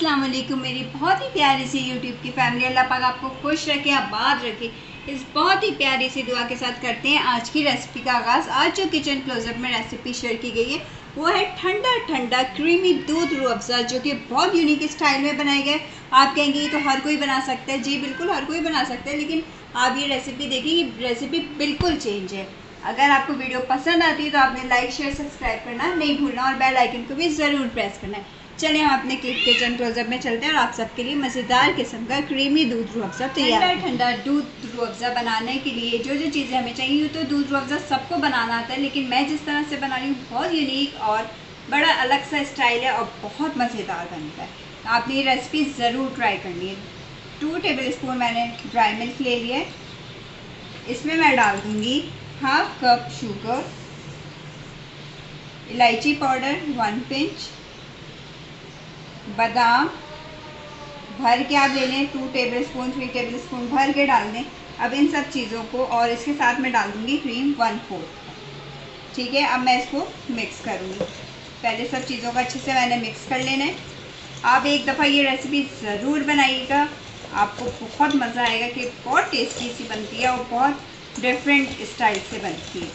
अस्सलाम वालेकुम मेरी बहुत ही प्यारी सी यूट्यूब की फैमिली। अल्लाह पाक आपको खुश रखे, आबाद रखे। इस बहुत ही प्यारी सी दुआ के साथ करते हैं आज की रेसिपी का आगाज़। आज जो किचन क्लोजअप में रेसिपी शेयर की गई है वो है ठंडा ठंडा क्रीमी दूध रूह अफ़ज़ा, जो कि बहुत यूनिक स्टाइल में बनाया गया है। आप कहेंगे ये तो हर कोई बना सकता है। जी बिल्कुल, हर कोई बना सकता है, लेकिन आप ये रेसिपी देखिए, रेसिपी बिल्कुल चेंज है। अगर आपको वीडियो पसंद आती है तो आपने लाइक शेयर सब्सक्राइब करना नहीं भूलना और बेल आइकन को भी ज़रूर प्रेस करना है। चलिए हम अपने किचन क्लोजअप में चलते हैं और आप सबके लिए मज़ेदार किस्म का क्रीमी दूध रूह अफ़ज़ा तैयार। ठंडा दूध रूह अफ़ज़ा बनाने के लिए जो जो चीज़ें हमें चाहिए, तो दूध रूह अफ़ज़ा सबको बनाना आता है, लेकिन मैं जिस तरह से बना रही हूँ बहुत यूनिक और बड़ा अलग सा स्टाइल है और बहुत मज़ेदार बनता है। तो आपने ये रेसिपी ज़रूर ट्राई करनी है। 2 टेबल स्पून मैंने ड्राई मिल्क ले लिया है। इसमें मैं डाल दूँगी 1/2 कप शुगर, इलायची पाउडर 1 पिंच, बादाम भर के आप ले लें 2 टेबल स्पून 3 टेबल स्पून भर के डाल दें। अब इन सब चीज़ों को और इसके साथ मैं डाल दूँगी क्रीम 1/4। ठीक है, अब मैं इसको मिक्स करूँगी। पहले सब चीज़ों को अच्छे से मैंने मिक्स कर लेना है। आप एक दफ़ा ये रेसिपी ज़रूर बनाइएगा, आपको बहुत मज़ा आएगा कि बहुत टेस्टी सी बनती है और बहुत डिफरेंट स्टाइल से बनती है।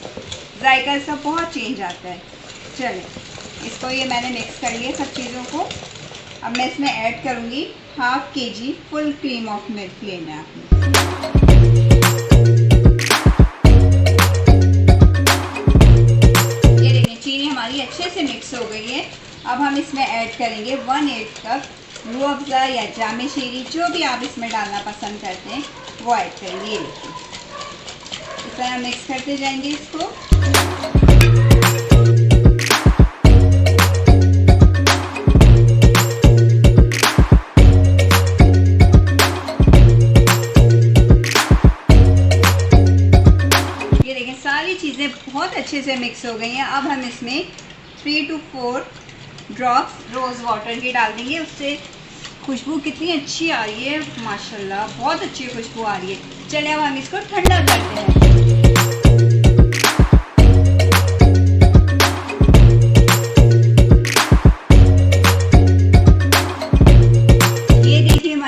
जायका इसका बहुत चेंज आता है। चलें, इसको ये मैंने मिक्स कर लिया सब चीज़ों को। अब मैं इसमें ऐड करूँगी 1/2 kg full cream of milk लेना है आपने। ये देखिए चीनी हमारी अच्छे से मिक्स हो गई है। अब हम इसमें ऐड करेंगे 1/8 कप रूह अफ़ज़ा या जामे शीरी, जो भी आप इसमें डालना पसंद करते हैं वो ऐड करेंगे। ये देखिए इस तरह मिक्स करते जाएंगे इसको। सारी चीज़ें बहुत अच्छे से मिक्स हो गई हैं। अब हम इसमें 3 to 4 ड्रॉप्स रोज़ वाटर की डाल देंगे। उससे खुशबू कितनी अच्छी आ रही है, माशाल्लाह बहुत अच्छी खुशबू आ रही है। चलिए अब हम इसको ठंडा करते हैं।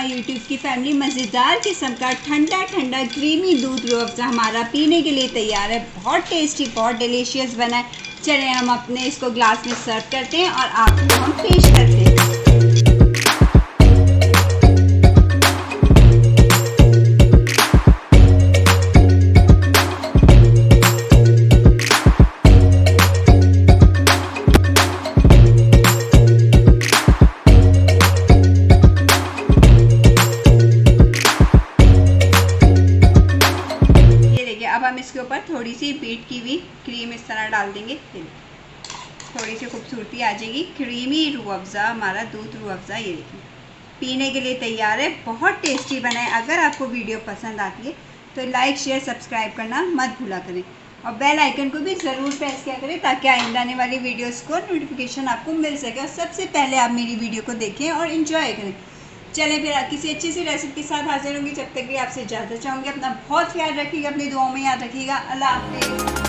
यूट्यूब की फैमिली मज़ेदार किस्म का ठंडा ठंडा क्रीमी दूध रूह अफ़ज़ा हमारा पीने के लिए तैयार है। बहुत टेस्टी, बहुत डिलीशियस बना है। चलें हम अपने इसको ग्लास में सर्व करते हैं और आपको हम पेश करते हैं। अब हम इसके ऊपर थोड़ी सी बीट की हुई क्रीम इस तरह डाल देंगे। थोड़ी सी खूबसूरती आ जाएगी। क्रीमी रूह अफ़ज़ा हमारा दूध रूह अफ़ज़ा ये देखिए पीने के लिए तैयार है। बहुत टेस्टी बना है। अगर आपको वीडियो पसंद आती है तो लाइक शेयर सब्सक्राइब करना मत भूला करें और बेल आइकन को भी ज़रूर प्रेस किया करें, ताकि आइंदा आने वाली वीडियोस को नोटिफिकेशन आपको मिल सके और सबसे पहले आप मेरी वीडियो को देखें और इन्जॉय करें। चलें फिर किसी अच्छी सी रेसिपी के साथ हाजिर होंगी। जब तक भी आपसे इजाज़त चाहूँगी। अपना बहुत ख्याल रखिएगा, अपनी दुआओं में याद रखिएगा। अल्लाह हाफ़िज़।